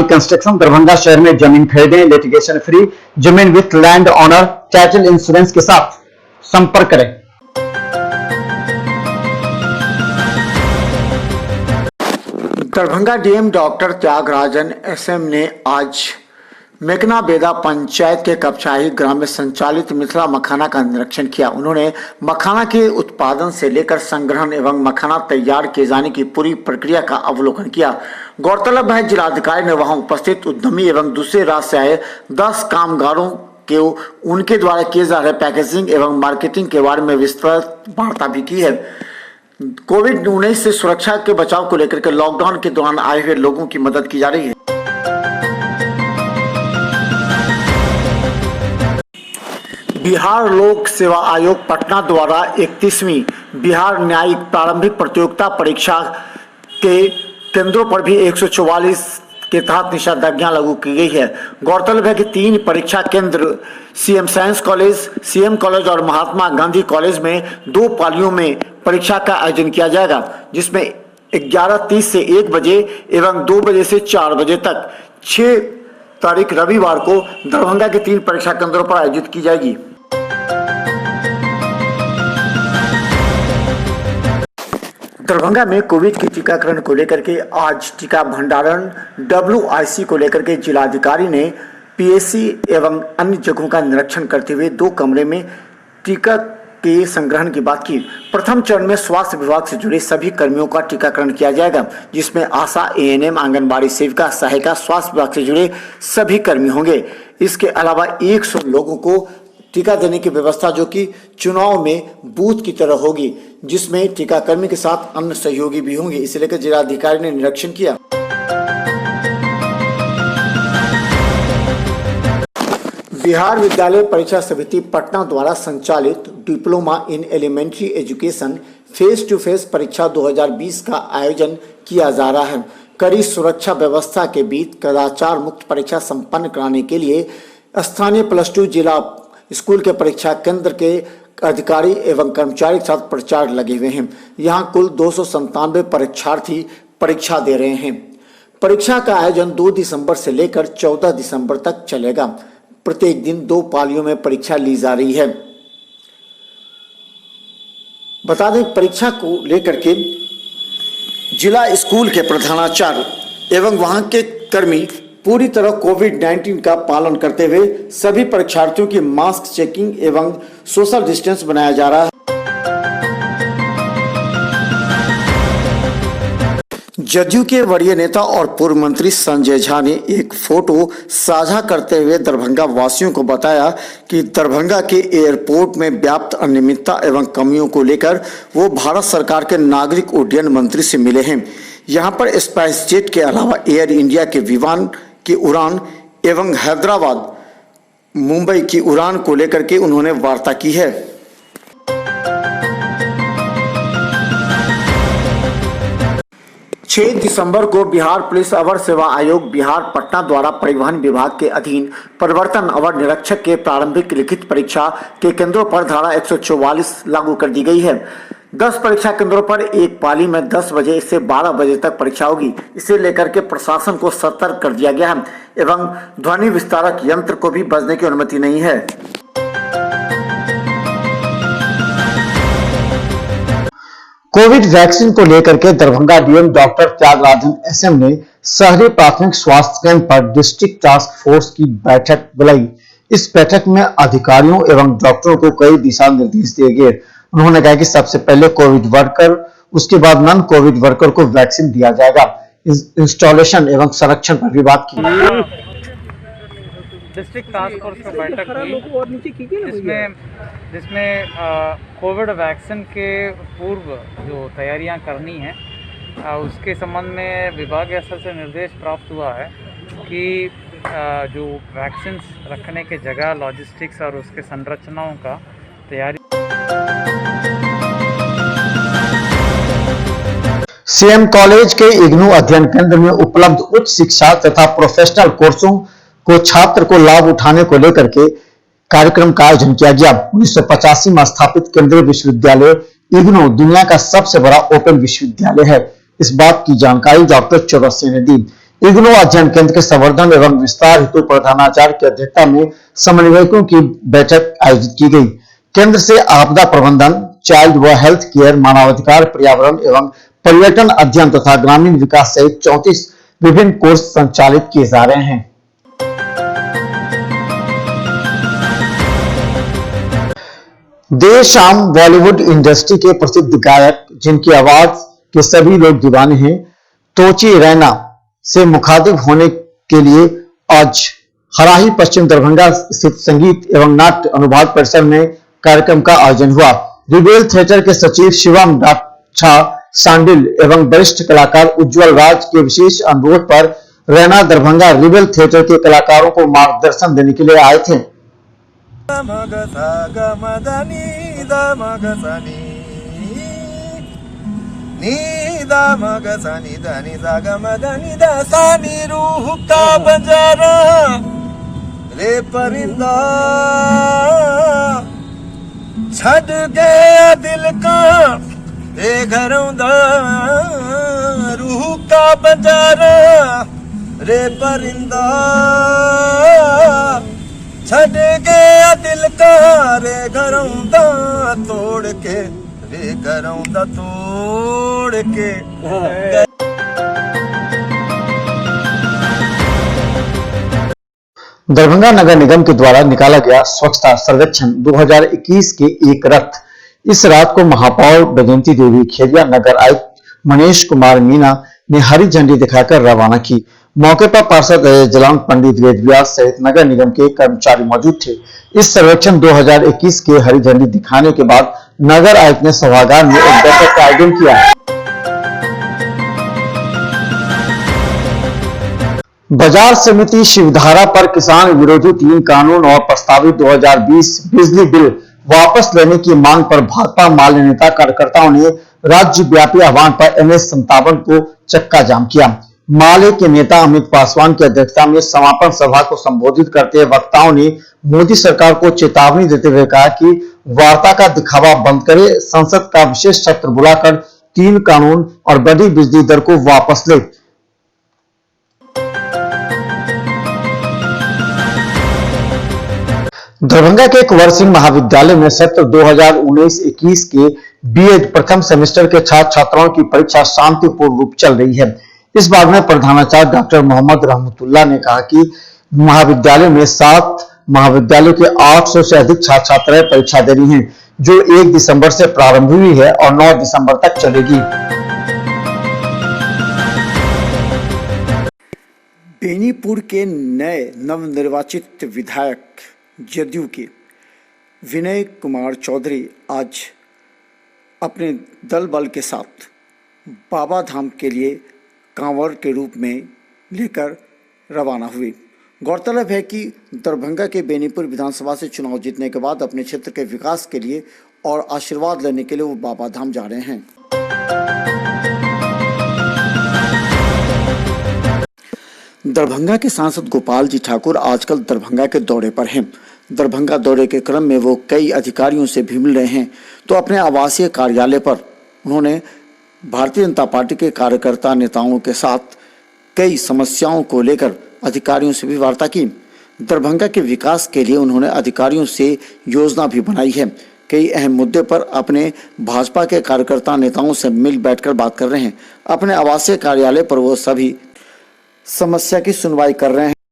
कुमारी construction Darbhanga शहर में जमीन खरीदें, लिटिगेशन फ्री, जमीन with land owner title insurance के साथ संपर्क करें। Darbhanga DM doctor Tyagarajan SM ने आज मेकना बेदा पंचायत के कपछाही ग्राम में संचालित मिथिला मखाना का निरीक्षण किया। उन्होंने मखाना के उत्पादन से लेकर संग्रहण एवं मखाना तैयार किए जाने की पूरी प्रक्रिया का अवलोकन किया। गौरतलब है, जिलाधिकारी ने वहां उपस्थित उद्यमी एवं दूसरे राज्य से आए 10 कामगारों के उनके द्वारा किए जा रहे पैकेजिंग एवं मार्केटिंग के बारे में विस्तृत वार्ता भी की है। कोविड-19 से सुरक्षा के बचाव को लेकर के लॉकडाउन के दौरान आए हुए लोगों की मदद की जा रही है। बिहार लोक सेवा आयोग पटना द्वारा 31वीं बिहार न्यायिक प्रारंभिक प्रतियोगिता परीक्षा के केंद्रों पर भी 144 के तहत निषेधाज्ञा लागू की गई है। गौरतलब है कि 3 परीक्षा केंद्र CM science college, CM college और महात्मा गांधी कॉलेज में 2 पालियों में परीक्षा का आयोजन किया जाएगा, जिसमें 11:30 से 1 बजे एवं 2 बजे से 4 बजे तक 6 तारीख रविवार को दरभंगा के 3 परीक्षा केंद्रों पर आयोजित की जाएगी। दरभंगा में कोविड के टीकाकरण को लेकर के आज टीका भंडारण WIC को लेकर के जिलाधिकारी ने PSC एवं अन्य जगहों का निरीक्षण करते हुए 2 कमरे में टीका के संग्रहण की बात की। प्रथम चरण में स्वास्थ्य विभाग से जुड़े सभी कर्मियों का टीकाकरण किया जाएगा, जिसमें आशा, ANM, आंगनबाड़ी सेविका, सहायिका, स्वास्थ्य विभाग से जुड़े सभी कर्मी होंगे। इसके अलावा 100 लोगों को टीका देने की व्यवस्था जो कि चुनाव में बूथ की तरह होगी, जिसमें टीकाकर्मी के साथ अन्य सहयोगी भी होंगे। इसे लेकर जिलाधिकारी ने निरीक्षण किया। बिहार विद्यालय परीक्षा समिति पटना द्वारा संचालित diploma in elementary education face to face परीक्षा 2020 का आयोजन किया जा रहा है। कड़ी सुरक्षा व्यवस्था के बीच कदाचार मुक्त परीक्षा संपन्न कराने के लिए स्थानीय +2 जिला स्कूल के परीक्षा केंद्र के अधिकारी एवं कर्मचारी के साथ प्रचार लगे हुए हैं। यहाँ कुल 297 परीक्षार्थी परीक्षा दे रहे हैं। परीक्षा का आयोजन 2 दिसंबर से लेकर 14 दिसंबर तक चलेगा। प्रत्येक दिन 2 पालियों में परीक्षा ली जा रही है। बता दें, परीक्षा को लेकर के जिला स्कूल के प्रधानाचार्य एवं वहां के कर्मी पूरी तरह कोविड-19 का पालन करते हुए सभी परीक्षार्थियों की मास्क चेकिंग एवं सोशल डिस्टेंस बनाया जा रहा है। जदयू के वरीय नेता और पूर्व मंत्री संजय झा ने एक फोटो साझा करते हुए दरभंगा वासियों को बताया कि दरभंगा के एयरपोर्ट में व्याप्त अनियमितता एवं कमियों को लेकर वो भारत सरकार के नागरिक उड्डयन मंत्री से मिले हैं। यहां पर स्पाइस जेट के अलावा एयर इंडिया के विमान की उड़ान एवं हैदराबाद मुंबई की उड़ान को लेकर के उन्होंने वार्ता की है। छह दिसंबर को बिहार पुलिस अवर सेवा आयोग बिहार पटना द्वारा परिवहन विभाग के अधीन परिवर्तन अवर निरीक्षक के प्रारंभिक लिखित परीक्षा के केंद्रों पर धारा 144 लागू कर दी गई है। 10 परीक्षा केंद्रों पर एक पाली में 10 बजे से 12 बजे तक परीक्षा होगी। इसे लेकर के प्रशासन को सतर्क कर दिया गया है एवं ध्वनि विस्तारक यंत्र को भी बजने की अनुमति नहीं है। कोविड वैक्सीन को लेकर के Darbhanga DM doctor Tyagarajan SM ने शहरी प्राथमिक स्वास्थ्य केंद्र पर डिस्ट्रिक्ट टास्क फोर्स की बैठक बुलाई। इस बैठक में अधिकारियों एवं डॉक्टरों को कई दिशा निर्देश दिए गए। उन्होंने कहा कि सबसे पहले कोविड वर्कर, उसके बाद नॉन कोविड वर्कर को वैक्सीन दिया जाएगा। इंस्टॉलेशन एवं संरक्षण पर भी बात की। डिस्ट्रिक्ट टास्क फोर्स की बैठक हुई जिसमें कोविड वैक्सीन के पूर्व जो तैयारियां करनी है उसके संबंध में विभाग स्तर से निर्देश प्राप्त हुआ है कि जो वैक्सीन रखने के जगह, लॉजिस्टिक्स और उसके संरचनाओं का तैयारी। सीएम कॉलेज के इग्नू अध्ययन केंद्र में उपलब्ध उच्च शिक्षा तथा प्रोफेशनल कोर्सों को छात्र को लाभ उठाने को लेकर के कार्यक्रम का आयोजन किया गया। 1985 में स्थापित केंद्रीय विश्वविद्यालय इग्नू दुनिया का सबसे बड़ा ओपन विश्वविद्यालय है। इस बात की जानकारी डॉक्टर चौरसिया ने दी। इग्नू अध्ययन केंद्र के संवर्धन एवं विस्तार हेतु प्रधानाचार्य की अध्यक्षता में समन्वयकों की बैठक आयोजित की गई। केंद्र से आपदा प्रबंधन, चाइल्ड व हेल्थ केयर, मानवाधिकार, पर्यावरण एवं पर्यटन अध्ययन तथा ग्रामीण विकास सहित 34 विभिन्न कोर्स संचालित किए जा रहे हैं। देर शाम बॉलीवुड इंडस्ट्री के प्रसिद्ध गायक, जिनकी आवाज के सभी लोग दीवाने हैं, तोची रैना से मुखातिब होने के लिए आज हराही पश्चिम दरभंगा स्थित संगीत एवं नाट्य अनुवाद परिसर में कार्यक्रम का आयोजन हुआ। रिबेल थिएटर के सचिव शिवम डाच्छा सांडिल एवं वरिष्ठ कलाकार उज्जवल राज के विशेष अनुरोध पर रैना दरभंगा रिबेल थिएटर के कलाकारों को मार्गदर्शन देने के लिए आए थे। रे परिंदा छड़ गया दिल का रे घरों दा रूह का बंजारा रे परिंदा छड़ गया दिल का रे घरों दा तोड़ के रे घरों दा तोड़ के। दरभंगा नगर निगम के द्वारा निकाला गया स्वच्छता सर्वेक्षण 2021 के एक रथ इस रात को महापौर बैजयंती देवी खेरिया, नगर आयुक्त मनीष कुमार मीना ने हरी झंडी दिखाकर रवाना की। मौके पर पार्षद जलान पंडित वेद व्यास सहित नगर निगम के कर्मचारी मौजूद थे। इस सर्वेक्षण 2021 के हरी झंडी दिखाने के बाद नगर आयुक्त ने सभागार में एक बैठक का आयोजन किया। बाजार समिति शिवधारा पर किसान विरोधी 3 कानून और प्रस्तावित 2020 बिजली बिल वापस लेने की मांग पर भाकपा माले नेता कार्यकर्ताओं ने राज्यव्यापी आह्वान पर NH57 को चक्का जाम किया। माले के नेता अमित पासवान की अध्यक्षता में समापन सभा को संबोधित करते हुए वक्ताओं ने मोदी सरकार को चेतावनी देते हुए कहा कि वार्ता का दिखावा बंद करे, संसद का विशेष सत्र बुलाकर 3 कानून और बढ़ी बिजली दर को वापस ले। दरभंगा के कुंवर सिंह महाविद्यालय में सत्र 2019-21 के बीएड प्रथम सेमेस्टर के छात्र छात्राओं की परीक्षा शांतिपूर्ण रूप चल रही है। इस बारे में प्रधानाचार्य डॉक्टर मोहम्मद रहमतुल्लाह ने कहा कि महाविद्यालय में 7 महाविद्यालय के 800 से अधिक छात्र छात्राएं परीक्षा दे रही हैं, जो 1 दिसंबर से प्रारंभ हुई है और 9 दिसंबर तक चलेगी। बेनीपुर के नए नवनिर्वाचित विधायक जदयू के विनय कुमार चौधरी आज अपने दल बल के साथ बाबा धाम के लिए कांवड़ के रूप में लेकर रवाना हुए। गौरतलब है कि दरभंगा के बेनीपुर विधानसभा से चुनाव जीतने के बाद अपने क्षेत्र के विकास के लिए और आशीर्वाद लेने के लिए वो बाबा धाम जा रहे हैं। दरभंगा के सांसद गोपाल जी ठाकुर आजकल दरभंगा के दौरे पर हैं। दरभंगा दौरे के क्रम में वो कई अधिकारियों से भी मिल रहे हैं, तो अपने आवासीय कार्यालय पर उन्होंने भारतीय जनता पार्टी के कार्यकर्ता नेताओं के साथ कई समस्याओं को लेकर अधिकारियों से भी वार्ता की। दरभंगा के विकास के लिए उन्होंने अधिकारियों से योजना भी बनाई है। कई अहम मुद्दे पर अपने भाजपा के कार्यकर्ता नेताओं से मिल बैठकर बात कर रहे हैं। अपने आवासीय कार्यालय पर वो सभी समस्या की सुनवाई कर रहे